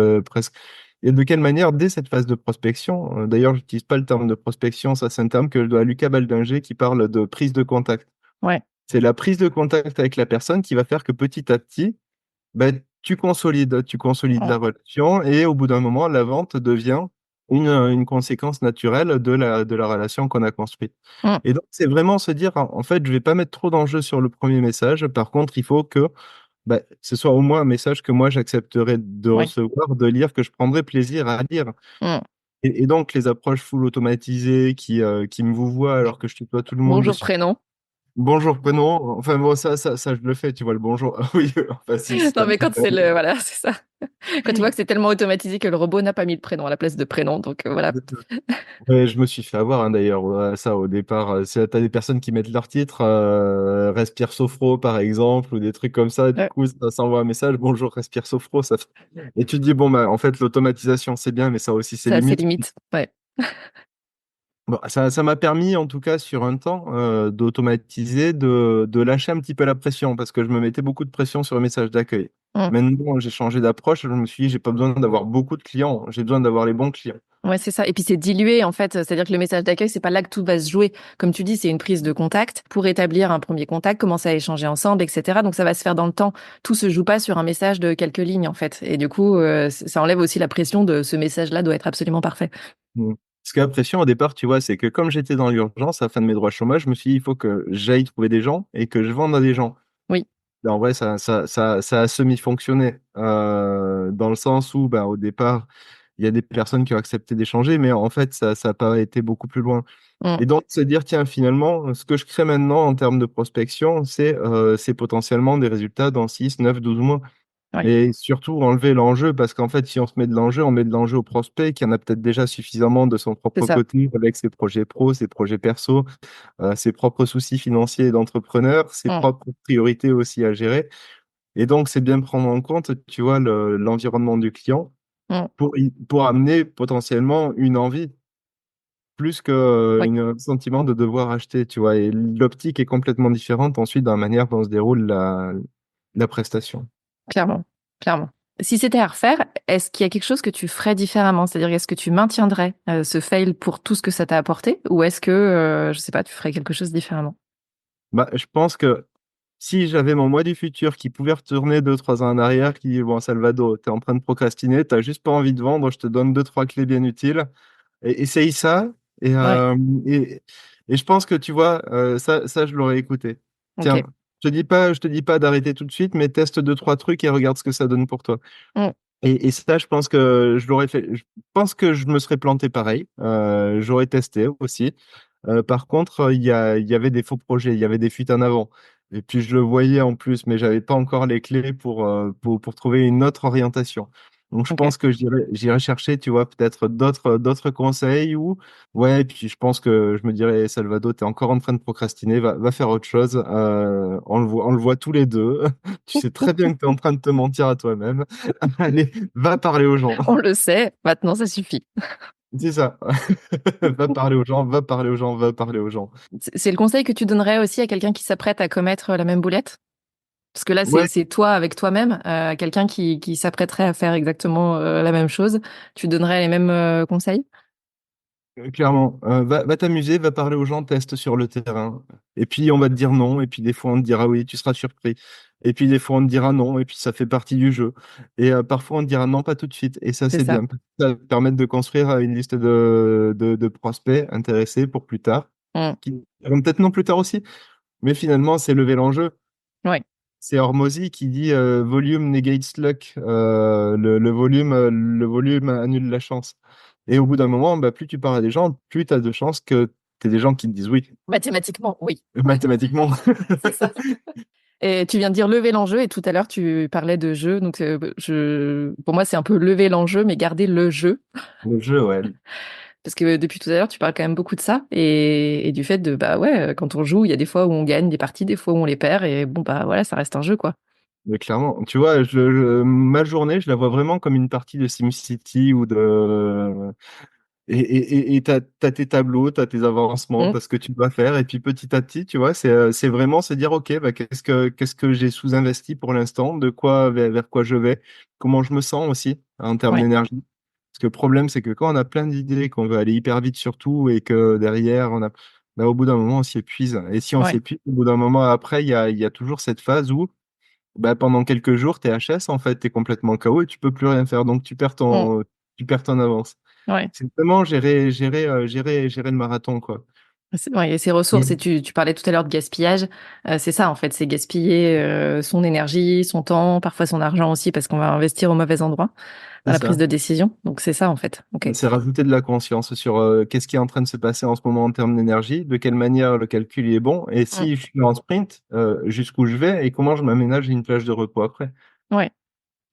B: Et de quelle manière, dès cette phase de prospection, d'ailleurs, je n'utilise pas le terme de prospection, ça, c'est un terme que je dois à Lucas Baldinger qui parle de prise de contact.
A: Ouais.
B: C'est la prise de contact avec la personne qui va faire que petit à petit, ben, tu consolides
A: Mm.
B: la relation et au bout d'un moment, la vente devient une conséquence naturelle de la relation qu'on a construite.
A: Mm.
B: Et donc, c'est vraiment se dire, en fait, je vais pas mettre trop d'enjeux sur le premier message. Par contre, il faut que ben, ce soit au moins un message que moi, j'accepterai de
A: Ouais.
B: recevoir, de lire, que je prendrai plaisir à lire.
A: Mm.
B: Et donc, les approches full automatisées qui me vous voient alors que je tutoie tout le monde
A: Bonjour,
B: dessus.
A: prénom.
B: Bonjour, prénom. Enfin, bon, ça, je le fais, tu vois, le bonjour. Ah oui, enfin, si,
A: Non, mais quand c'est le, voilà, c'est ça. Quand tu vois que c'est tellement automatisé que le robot n'a pas mis le prénom à la place de prénom, donc voilà.
B: Ouais, je me suis fait avoir hein, d'ailleurs ça au départ. T'as des personnes qui mettent leur titre, Respire Sophro par exemple, ou des trucs comme ça. Du
A: Ouais,
B: coup, ça s'envoie un message, bonjour Respire Sophro. Et tu te dis, bon, bah, en fait, l'automatisation, c'est bien, mais ça a aussi ses
A: ça a ses
B: limites.
A: limites. Ouais.
B: Bon, ça m'a permis, en tout cas, sur un temps, d'automatiser, de lâcher un petit peu la pression, parce que je me mettais beaucoup de pression sur le message d'accueil.
A: Mm.
B: Maintenant, j'ai changé d'approche, je me suis dit, j'ai pas besoin d'avoir beaucoup de clients, j'ai besoin d'avoir les bons clients.
A: Ouais, c'est ça. Et puis c'est dilué en fait, c'est-à-dire que le message d'accueil, c'est pas là que tout va se jouer. Comme tu dis, c'est une prise de contact pour établir un premier contact, commencer à échanger ensemble, etc. Donc ça va se faire dans le temps. Tout se joue pas sur un message de quelques lignes en fait. Et du coup, ça enlève aussi la pression de ce message-là doit être absolument parfait.
B: Mm. Ce qui est impressionnant au départ, tu vois, c'est que comme j'étais dans l'urgence à la fin de mes droits chômage, je me suis dit, il faut que j'aille trouver des gens et que je vende à des gens.
A: Oui,
B: Et en vrai, ça a semi-fonctionné, dans le sens où, ben, au départ, il y a des personnes qui ont accepté d'échanger, mais en fait, ça n'a pas été beaucoup plus loin.
A: mm,
B: Et donc, se dire, tiens, finalement, ce que je crée maintenant en termes de prospection, c'est potentiellement des résultats dans 6, 9, 12 mois.
A: ouais,
B: Et surtout enlever l'enjeu, parce qu'en fait, si on se met de l'enjeu, on met de l'enjeu au prospect qui en a peut-être déjà suffisamment de son
A: c'est
B: propre
A: ça.
B: côté avec ses projets pro, ses projets perso, ses propres soucis financiers d'entrepreneur, ses
A: Mm,
B: propres priorités aussi à gérer. Et donc, c'est bien prendre en compte, tu vois, l'environnement du client
A: mm,
B: pour amener potentiellement une envie plus
A: ouais,
B: qu'un sentiment de devoir acheter, tu vois. Et l'optique est complètement différente ensuite dans la manière dont se déroule la prestation.
A: clairement, clairement. Si c'était à refaire, est-ce qu'il y a quelque chose que tu ferais différemment? C'est-à-dire, est-ce que tu maintiendrais ce fail pour tout ce que ça t'a apporté, ou est-ce que, je sais pas, tu ferais quelque chose différemment?
B: Bah, je pense que si j'avais mon moi du futur qui pouvait retourner 2, 3 ans en arrière, qui dit, bon, Salvador, tu es en train de procrastiner, tu juste pas envie de vendre, je te donne 2, 3 clés bien utiles, et essaye ça. Et,
A: Ouais,
B: euh, et, et je pense que tu vois, ça, je l'aurais écouté.
A: ok.
B: Tiens, je te dis pas d'arrêter tout de suite, mais teste 2, 3 trucs et regarde ce que ça donne pour toi.
A: Mm,
B: Et ça, je pense que je l'aurais fait. Je pense que je me serais planté pareil. J'aurais testé aussi. Par contre, il y avait des faux projets, il y avait des fuites en avant. Et puis je le voyais en plus, mais j'avais pas encore les clés pour trouver une autre orientation. Donc je
A: ok.
B: pense que j'irai chercher, tu vois, peut-être d'autres conseils ou ouais, et puis je pense que je me dirais, Salvador, tu es encore en train de procrastiner, va faire autre chose. On le voit tous les deux. Tu sais très bien que tu es en train de te mentir à toi-même. Allez, va parler aux gens.
A: On le sait, maintenant ça suffit.
B: C'est ça. Va parler aux gens, va parler aux gens, va parler aux gens.
A: C'est le conseil que tu donnerais aussi à quelqu'un qui s'apprête à commettre la même boulette? Parce que là, c'est
B: Ouais,
A: c'est toi avec toi-même, quelqu'un qui s'apprêterait à faire exactement la même chose. Tu donnerais les mêmes conseils?
B: clairement. Va t'amuser, va parler aux gens, teste sur le terrain. Et puis on va te dire non, et puis des fois on te dira oui, tu seras surpris. Et puis des fois on te dira non, et puis ça fait partie du jeu. Et parfois on te dira non, pas tout de suite. Et ça,
A: C'est
B: c'est
A: ça.
B: bien. Ça va te permettre de construire une liste de prospects intéressés pour plus tard,
A: Mm.
B: qui iront peut-être non plus tard aussi. Mais finalement, c'est lever l'enjeu.
A: Ouais.
B: C'est Hormozy qui dit volume negates luck. Le volume annule la chance. Et au bout d'un moment, bah, plus tu parles à des gens, plus tu as de chances que tu aies des gens qui te disent oui.
A: Mathématiquement, oui.
B: Mathématiquement.
A: C'est ça. Et tu viens de dire lever l'enjeu et tout à l'heure tu parlais de jeu. Donc pour moi c'est un peu lever l'enjeu mais garder le jeu.
B: Le jeu, ouais.
A: Parce que depuis tout à l'heure tu parles quand même beaucoup de ça et du fait de bah ouais quand on joue il y a des fois où on gagne des parties, des fois où on les perd et bon bah voilà ça reste un jeu quoi.
B: Mais clairement, tu vois, ma journée, je la vois vraiment comme une partie de SimCity ou de. Et t'as tes tableaux, t'as tes avancements,
A: Mm.
B: t'as ce que tu dois faire. Et puis petit à petit, tu vois, c'est vraiment se dire, OK, bah, qu'est-ce que j'ai sous-investi pour l'instant, de quoi, vers quoi je vais, comment je me sens aussi en termes
A: Ouais,
B: d'énergie. Parce que le problème, c'est que quand on a plein d'idées, qu'on veut aller hyper vite sur tout et que derrière, bah, au bout d'un moment, on s'y épuise. Et si on
A: ouais.
B: s'épuise, au bout d'un moment après, il y a toujours cette phase où bah, pendant quelques jours, t'es HS, en fait, t'es complètement KO et tu peux plus rien faire. Donc,
A: Mm.
B: tu perds ton avance.
A: Ouais.
B: C'est vraiment gérer le marathon, quoi.
A: Ouais, et ces ressources, et
B: Mm.
A: tu parlais tout à l'heure de gaspillage, c'est ça en fait, c'est gaspiller son énergie, son temps, parfois son argent aussi, parce qu'on va investir au mauvais endroit dans
B: C'est
A: la prise
B: ça.
A: de décision. Donc c'est ça en fait. Ok.
B: C'est rajouter de la conscience sur qu'est-ce qui est en train de se passer en ce moment en termes d'énergie, de quelle manière le calcul est bon, et
A: Mm.
B: si je suis en sprint, jusqu'où je vais et comment je m'aménage une plage de repos après.
A: Ouais.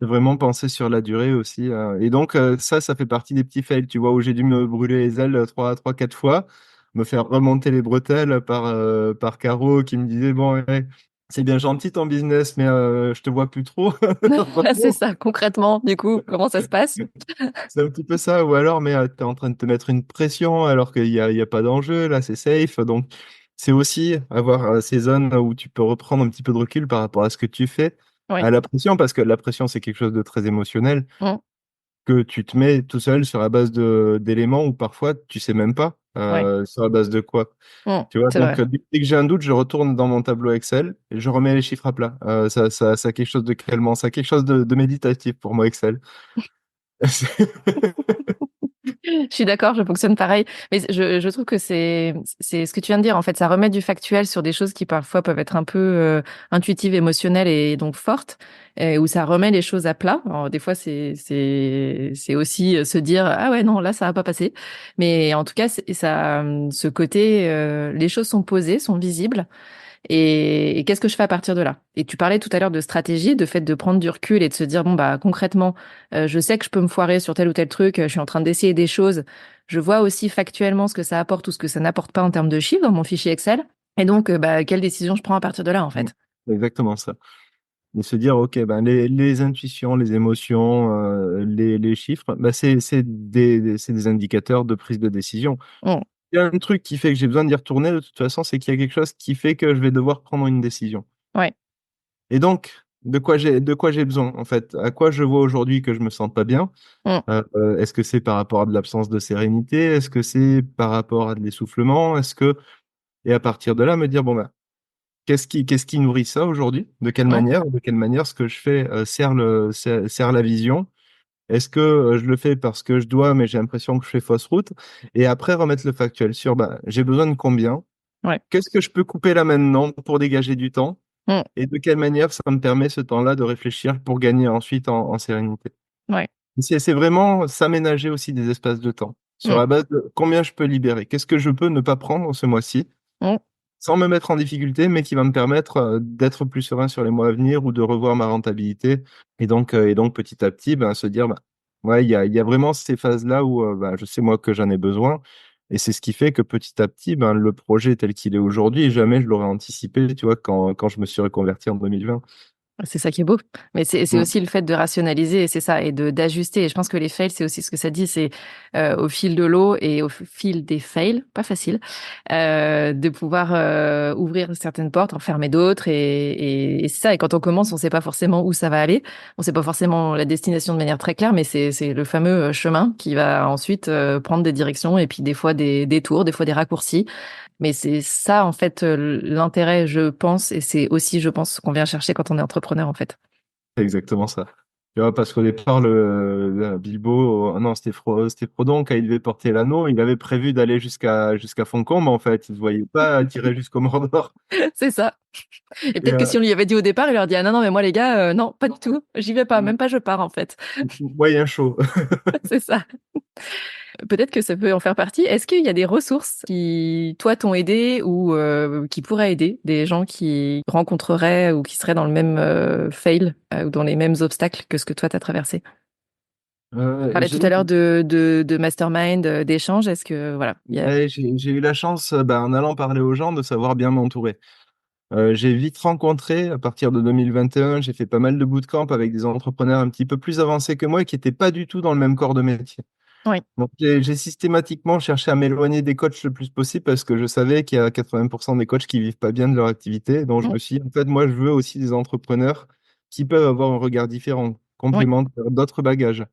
B: C'est vraiment penser sur la durée aussi. Et donc, ça fait partie des petits fails, tu vois, où j'ai dû me brûler les ailes trois, quatre fois, me faire remonter les bretelles par Caro qui me disait, bon, ouais, c'est bien gentil ton business, mais je te vois plus trop.
A: C'est
B: Franchement,
A: ça, concrètement, du coup, comment ça se passe?
B: c'est un petit peu ça. Ou alors, mais tu es en train de te mettre une pression alors qu'il y a pas d'enjeu, là, c'est safe. Donc, c'est aussi avoir ces zones où tu peux reprendre un petit peu de recul par rapport à ce que tu fais,
A: Ouais.
B: à la pression, parce que la pression, c'est quelque chose de très émotionnel
A: Mm.
B: que tu te mets tout seul sur la base d'éléments où parfois tu sais même pas
A: Ouais.
B: sur la base de quoi.
A: Mm.
B: Tu vois,
A: C'est
B: donc
A: vrai.
B: dès que j'ai un doute, je retourne dans mon tableau Excel et je remets les chiffres à plat. Ça a quelque chose de calmant, ça a quelque chose de méditatif pour moi, Excel.
A: Je suis d'accord, je fonctionne pareil. Mais je trouve que c'est ce que tu viens de dire. En fait, ça remet du factuel sur des choses qui parfois peuvent être un peu intuitives, émotionnelles et donc fortes, où ça remet les choses à plat. Alors, des fois, c'est aussi se dire ah ouais non là ça va pas passer. Mais en tout cas, ça ce côté les choses sont posées, sont visibles. Et qu'est-ce que je fais à partir de là? Et tu parlais tout à l'heure de stratégie, de fait de prendre du recul et de se dire, bon, bah, concrètement, je sais que je peux me foirer sur tel ou tel truc, je suis en train d'essayer des choses. Je vois aussi factuellement ce que ça apporte ou ce que ça n'apporte pas en termes de chiffres dans mon fichier Excel. Et donc, bah, quelle décision je prends à partir de là, en
B: Mm.
A: fait?
B: C'est exactement ça. Et se dire, OK, ben, les intuitions, les émotions, les chiffres, ben, c'est des indicateurs de prise de décision.
A: Mm.
B: Il y a un truc qui fait que j'ai besoin d'y retourner de toute façon, c'est qu'il y a quelque chose qui fait que je vais devoir prendre une décision.
A: Ouais.
B: Et donc, de quoi j'ai besoin, en fait? À quoi je vois aujourd'hui que je me sens pas bien?
A: Mm.
B: Est-ce que c'est par rapport à de l'absence de sérénité? Est-ce que c'est par rapport à de l'essoufflement? Et à partir de là, me dire, bon, ben, qu'est-ce qui nourrit ça aujourd'hui? De quelle
A: Mm.
B: manière? De quelle manière ce que je fais sert la vision? Est-ce que je le fais parce que je dois, mais j'ai l'impression que je fais fausse route? Et après, remettre le factuel sur, ben, j'ai besoin de combien?
A: Ouais.
B: Qu'est-ce que je peux couper là maintenant pour dégager du temps?
A: Mm.
B: Et de quelle manière ça me permet ce temps-là de réfléchir pour gagner ensuite en sérénité?
A: Ouais.
B: C'est vraiment s'aménager aussi des espaces de temps sur
A: Mm.
B: la base de combien je peux libérer, qu'est-ce que je peux ne pas prendre ce mois-ci
A: Mm.
B: sans me mettre en difficulté, mais qui va me permettre d'être plus serein sur les mois à venir ou de revoir ma rentabilité. Et donc petit à petit, ben, se dire, ben, ouais, il y a vraiment ces phases-là où ben, je sais moi que j'en ai besoin. Et c'est ce qui fait que petit à petit, ben, le projet tel qu'il est aujourd'hui, jamais je l'aurais anticipé, tu vois, quand je me suis reconverti en 2020.
A: C'est ça qui est beau. Mais c'est
B: Mm.
A: aussi le fait de rationaliser, et c'est ça, et de d'ajuster. Et je pense que les fails, c'est aussi ce que ça dit, c'est au fil de l'eau et au fil des fails, pas facile, de pouvoir ouvrir certaines portes, en fermer d'autres. Et c'est ça. Et quand on commence, on sait pas forcément où ça va aller. On sait pas forcément la destination de manière très claire, mais c'est le fameux chemin qui va ensuite prendre des directions et puis des fois des détours, des fois des raccourcis. Mais c'est ça, en fait, l'intérêt, je pense, et c'est aussi, je pense, ce qu'on vient chercher quand on est entrepreneur, en fait.
B: C'est exactement ça. Tu vois, parce qu'au départ, Bilbo, non, c'était Frodon, quand il devait porter l'anneau, il avait prévu d'aller jusqu'à Foncombe, en fait. Il ne se voyait pas tirer jusqu'au Mordor.
A: C'est ça. Et
B: Et,
A: peut-être que si on lui avait dit au départ, il leur dit ah non non mais moi les gars non pas du tout, j'y vais pas, même pas je pars en fait.
B: moyen chaud.
A: C'est ça. Peut-être que ça peut en faire partie. Est-ce qu'il y a des ressources qui, toi, t'ont aidé ou qui pourraient aider des gens qui rencontreraient ou qui seraient dans le même fail ou dans les mêmes obstacles que ce que toi, t'as traversé? On parlait tout
B: J'ai
A: à l'heure de mastermind, d'échange. Est-ce que, voilà, il y a...
B: j'ai eu la chance, en allant parler aux gens, de savoir bien m'entourer. J'ai vite rencontré, à partir de 2021, j'ai fait pas mal de bootcamp avec des entrepreneurs un petit peu plus avancés que moi et qui n'étaient pas du tout dans le même corps de métier.
A: Oui.
B: Donc, j'ai systématiquement cherché à m'éloigner des coachs le plus possible parce que je savais qu'il y a 80% des coachs qui vivent pas bien de leur activité. Donc, je
A: Mm.
B: me suis dit, en fait, moi, je veux aussi des entrepreneurs qui peuvent avoir un regard différent,
A: Oui.
B: complémentaire, d'autres bagages.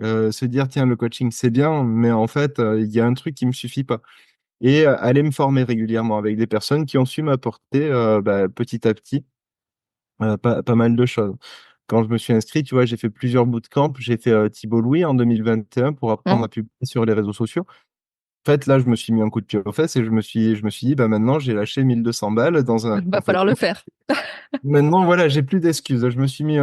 B: Se dire, tiens, le coaching, c'est bien, mais en fait, il y a un truc qui me suffit pas. Et aller me former régulièrement avec des personnes qui ont su m'apporter petit à petit pas mal de choses. Quand je me suis inscrit, tu vois, j'ai fait plusieurs bootcamps. J'ai fait Thibault Louis en 2021 pour apprendre
A: Mm.
B: à publier sur les réseaux sociaux. En fait, là, je me suis mis un coup de pied aux fesses et je me suis dit, bah, maintenant, j'ai lâché 1200 balles dans un
A: Va falloir le
B: accompagnement.
A: faire.
B: Maintenant, voilà, j'ai plus d'excuses. Je me suis mis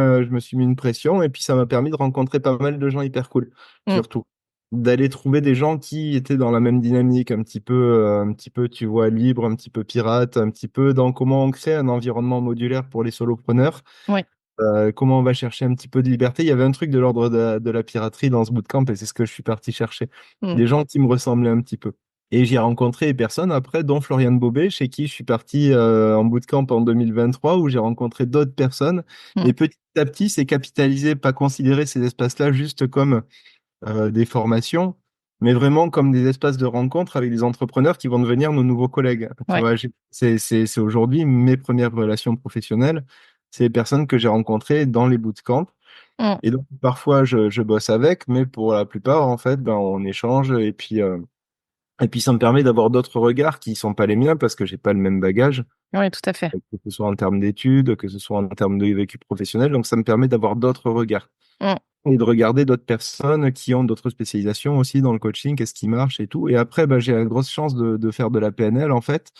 B: une pression et puis ça m'a permis de rencontrer pas mal de gens hyper cool,
A: Mm.
B: surtout. D'aller trouver des gens qui étaient dans la même dynamique, un petit peu, tu vois, libre, un petit peu pirate, un petit peu dans comment on crée un environnement modulaire pour les solopreneurs,
A: Oui.
B: comment on va chercher un petit peu de liberté. Il y avait un truc de l'ordre de la piraterie dans ce bootcamp et c'est ce que je suis parti chercher.
A: Mm.
B: Des gens qui me ressemblaient un petit peu. Et j'ai rencontré des personnes après, dont Floriane Bobet, chez qui je suis parti en bootcamp en 2023, où j'ai rencontré d'autres personnes.
A: Mm.
B: Et petit à petit, c'est capitalisé, pas considérer ces espaces-là juste comme des formations, mais vraiment comme des espaces de rencontre avec des entrepreneurs qui vont devenir nos nouveaux collègues. Tu
A: Ouais.
B: vois, c'est aujourd'hui mes premières relations professionnelles. C'est les personnes que j'ai rencontrées dans les bootcamps.
A: Mm.
B: Et donc, parfois, je bosse avec, mais pour la plupart, en fait, on échange et puis, ça me permet d'avoir d'autres regards qui sont pas les miens parce que j'ai pas le même bagage,
A: Oui, tout à fait.
B: que ce soit en termes d'études, que ce soit en termes de vécu professionnel. Donc, ça me permet d'avoir d'autres regards
A: Mm.
B: et de regarder d'autres personnes qui ont d'autres spécialisations aussi dans le coaching, qu'est-ce qui marche et tout. Et après, j'ai la grosse chance de faire de la PNL, en fait,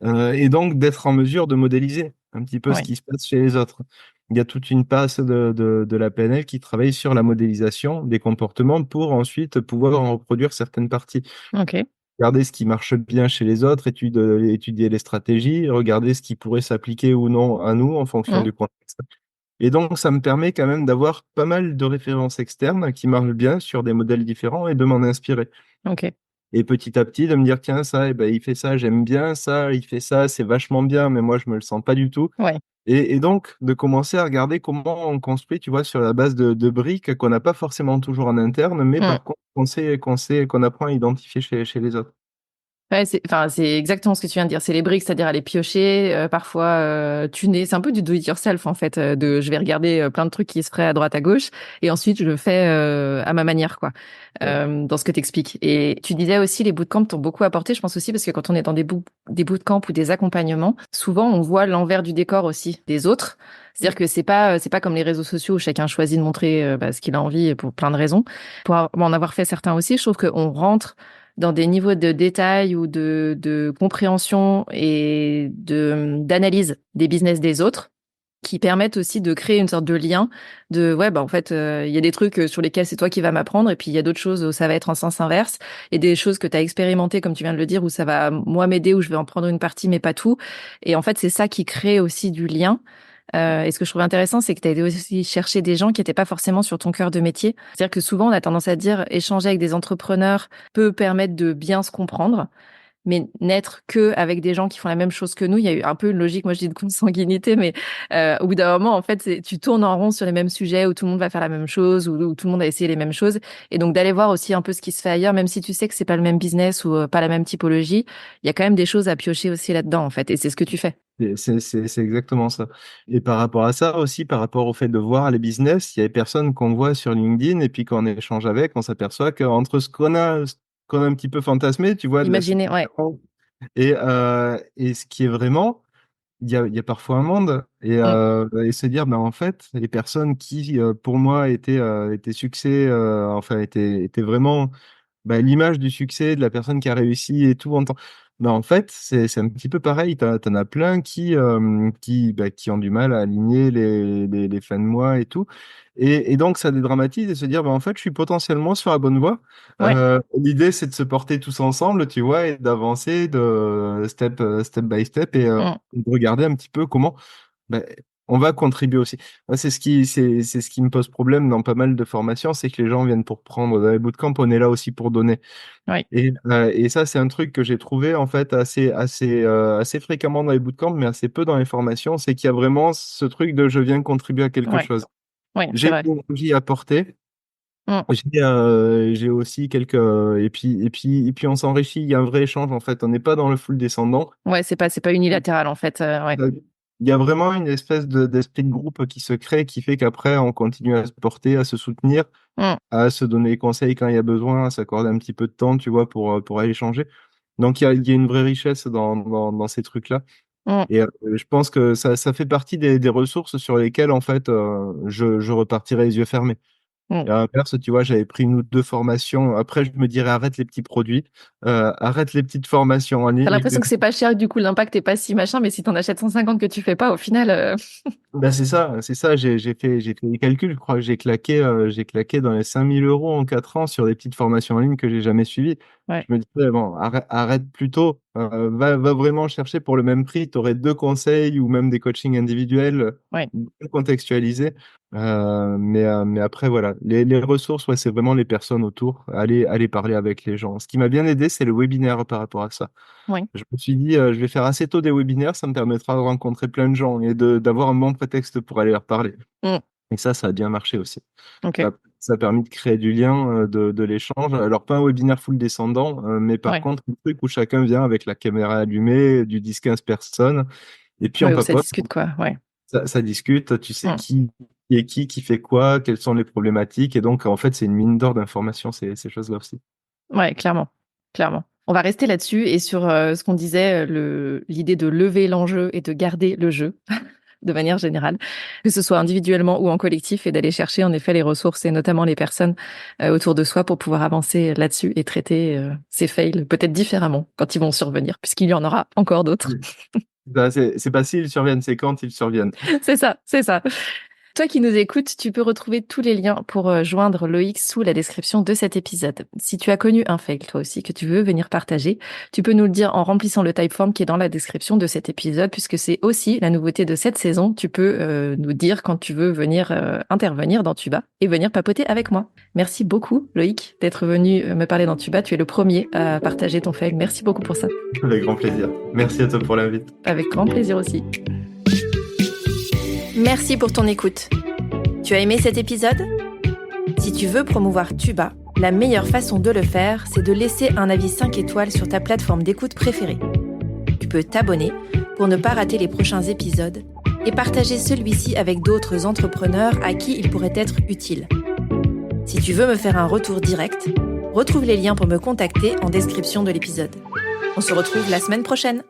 B: et donc d'être en mesure de modéliser un petit peu ce
A: Ouais.
B: qui se passe chez les autres. Il y a toute une passe de la PNL qui travaille sur la modélisation des comportements pour ensuite pouvoir en reproduire certaines parties.
A: Ok.
B: Regarder ce qui marche bien chez les autres, étudier les stratégies, regarder ce qui pourrait s'appliquer ou non à nous en fonction
A: Mm.
B: du contexte. Et donc, ça me permet quand même d'avoir pas mal de références externes qui marchent bien sur des modèles différents et de m'en inspirer.
A: Ok.
B: Et petit à petit, de me dire, tiens, ça, il fait ça, j'aime bien ça, il fait ça, c'est vachement bien, mais moi, je me le sens pas du tout.
A: Ouais.
B: Et donc, de commencer à regarder comment on construit, tu vois, sur la base de briques qu'on n'a pas forcément toujours en interne, mais
A: Mm.
B: par contre, qu'on apprend à identifier chez les autres.
A: Ouais, enfin, c'est exactement ce que tu viens de dire. C'est les briques, c'est-à-dire aller piocher, parfois tuner. C'est un peu du do it yourself en fait. Je vais regarder plein de trucs qui se feraient à droite à gauche et ensuite je le fais à ma manière quoi.
B: Ouais.
A: Dans ce que t'expliques. Et tu disais aussi les bootcamps t'ont beaucoup apporté. Je pense aussi parce que quand on est dans des bootcamps ou des accompagnements, souvent on voit l'envers du décor aussi des autres. C'est-à-dire que c'est pas comme les réseaux sociaux où chacun choisit de montrer ce qu'il a envie pour plein de raisons. Pour en avoir fait certains aussi, je trouve qu'on rentre dans des niveaux de détail ou de compréhension et d'analyse des business des autres qui permettent aussi de créer une sorte de lien de ouais bah en fait il y a des trucs sur lesquels c'est toi qui vas m'apprendre et puis il y a d'autres choses où ça va être en sens inverse et des choses que tu as expérimentées comme tu viens de le dire où ça va moi m'aider où je vais en prendre une partie mais pas tout et en fait c'est ça qui crée aussi du lien et ce que je trouve intéressant, c'est que tu as été aussi chercher des gens qui n'étaient pas forcément sur ton cœur de métier. C'est-à-dire que souvent, on a tendance à dire échanger avec des entrepreneurs peut permettre de bien se comprendre, mais n'être que avec des gens qui font la même chose que nous. Il y a eu un peu une logique, moi je dis de consanguinité, mais au bout d'un moment, en fait, tu tournes en rond sur les mêmes sujets où tout le monde va faire la même chose, où tout le monde a essayé les mêmes choses. Et donc d'aller voir aussi un peu ce qui se fait ailleurs, même si tu sais que c'est pas le même business ou pas la même typologie, il y a quand même des choses à piocher aussi là-dedans, en fait. Et c'est ce que tu fais.
B: C'est exactement ça. Et par rapport à ça aussi, par rapport au fait de voir les business, il y a des personnes qu'on voit sur LinkedIn et puis qu'on échange avec, on s'aperçoit qu'entre ce qu'on a un petit peu fantasmé, tu vois, de la
A: Imaginez, ouais.
B: science et ce qui est vraiment, il y a parfois un monde
A: Mm.
B: et se dire, ben, en fait, les personnes qui, pour moi, étaient succès, enfin, étaient vraiment l'image du succès de la personne qui a réussi et tout en temps. En fait, c'est un petit peu pareil. T'en as plein qui ont du mal à aligner les fins de mois et tout. Et donc, ça dédramatise et se dire, en fait, je suis potentiellement sur la bonne voie.
A: Ouais.
B: L'idée, c'est de se porter tous ensemble, tu vois, et d'avancer de step by step
A: Mm.
B: et de regarder un petit peu comment ben, on va contribuer aussi. Moi, c'est ce qui me pose problème dans pas mal de formations, c'est que les gens viennent pour prendre. Dans les bootcamps, on est là aussi pour donner.
A: Ouais.
B: Et ça, c'est un truc que j'ai trouvé en fait assez fréquemment dans les bootcamps, mais assez peu dans les formations, c'est qu'il y a vraiment ce truc de je viens contribuer à quelque
A: Ouais.
B: chose.
A: Ouais, c'est
B: J'ai
A: vrai.
B: une énergie à apporter.
A: Mm.
B: J'ai aussi quelques et puis on s'enrichit. Il y a un vrai échange en fait. On n'est pas dans le full descendant.
A: Ouais, c'est pas unilatéral en fait. Ouais.
B: Il y a vraiment une espèce d'esprit de groupe qui se crée, qui fait qu'après, on continue à se porter, à se soutenir,
A: Mm.
B: à se donner des conseils quand il y a besoin, à s'accorder un petit peu de temps, tu vois, pour aller échanger. Donc, il y a une vraie richesse dans ces trucs-là.
A: Mm.
B: Et je pense que ça fait partie des ressources sur lesquelles, en fait, je repartirai les yeux fermés.
A: Mm.
B: Et à l'inverse, tu vois, j'avais pris une ou deux formations. Après, je me dirais, arrête les petits produits, arrête les petites formations en
A: T'as
B: ligne.
A: l'impression que c'est pas cher, du coup l'impact est pas si machin, mais si t'en achètes 150 que tu fais pas, au final,
B: C'est ça, j'ai fait les calculs, je crois que j'ai claqué dans les 5 000 € en 4 ans sur des petites formations en ligne que j'ai jamais suivies.
A: ouais,
B: Je me disais, bon, arrête plutôt, va vraiment chercher pour le même prix, tu aurais deux conseils ou même des coachings individuels
A: ouais,
B: bien contextualisés. Mais après, voilà, les ressources, ouais, c'est vraiment les personnes autour, aller parler avec les gens. Ce qui m'a bien aidé, c'est le webinaire par rapport à ça.
A: ouais.
B: Je me suis dit, je vais faire assez tôt des webinaires, ça me permettra de rencontrer plein de gens et d'avoir un bon prétexte pour aller leur parler.
A: Mm.
B: Et ça a bien marché aussi.
A: Ok,
B: Ça a permis de créer du lien, de l'échange. Alors, pas un webinaire full descendant, mais par
A: ouais,
B: contre, un truc où chacun vient avec la caméra allumée, du 10-15 personnes, et puis on
A: ouais, où ça
B: papote,
A: discute quoi, ouais.
B: ça discute, tu sais
A: Mm.
B: qui est qui fait quoi, quelles sont les problématiques. Et donc, en fait, c'est une mine d'or d'informations, ces choses-là aussi.
A: Ouais, clairement, clairement. On va rester là-dessus et sur ce qu'on disait, l'idée de lever l'enjeu et de garder le jeu de manière générale, que ce soit individuellement ou en collectif, et d'aller chercher en effet les ressources et notamment les personnes autour de soi pour pouvoir avancer là-dessus et traiter ces fails peut-être différemment quand ils vont survenir, puisqu'il y en aura encore d'autres.
B: C'est pas s'ils surviennent, c'est quand ils surviennent.
A: C'est ça, c'est ça. Toi qui nous écoutes, tu peux retrouver tous les liens pour joindre Loïc sous la description de cet épisode. Si tu as connu un fail, toi aussi, que tu veux venir partager, tu peux nous le dire en remplissant le typeform qui est dans la description de cet épisode, puisque c'est aussi la nouveauté de cette saison. Tu peux nous dire quand tu veux venir intervenir dans Tuba et venir papoter avec moi. Merci beaucoup, Loïc, d'être venu me parler dans Tuba. Tu es le premier à partager ton fail. Merci beaucoup pour ça.
B: Avec grand plaisir. Merci à toi pour l'invite.
A: Avec grand plaisir aussi.
C: Merci pour ton écoute. Tu as aimé cet épisode ? Si tu veux promouvoir Tuba, la meilleure façon de le faire, c'est de laisser un avis 5 étoiles sur ta plateforme d'écoute préférée. Tu peux t'abonner pour ne pas rater les prochains épisodes et partager celui-ci avec d'autres entrepreneurs à qui il pourrait être utile. Si tu veux me faire un retour direct, retrouve les liens pour me contacter en description de l'épisode. On se retrouve la semaine prochaine.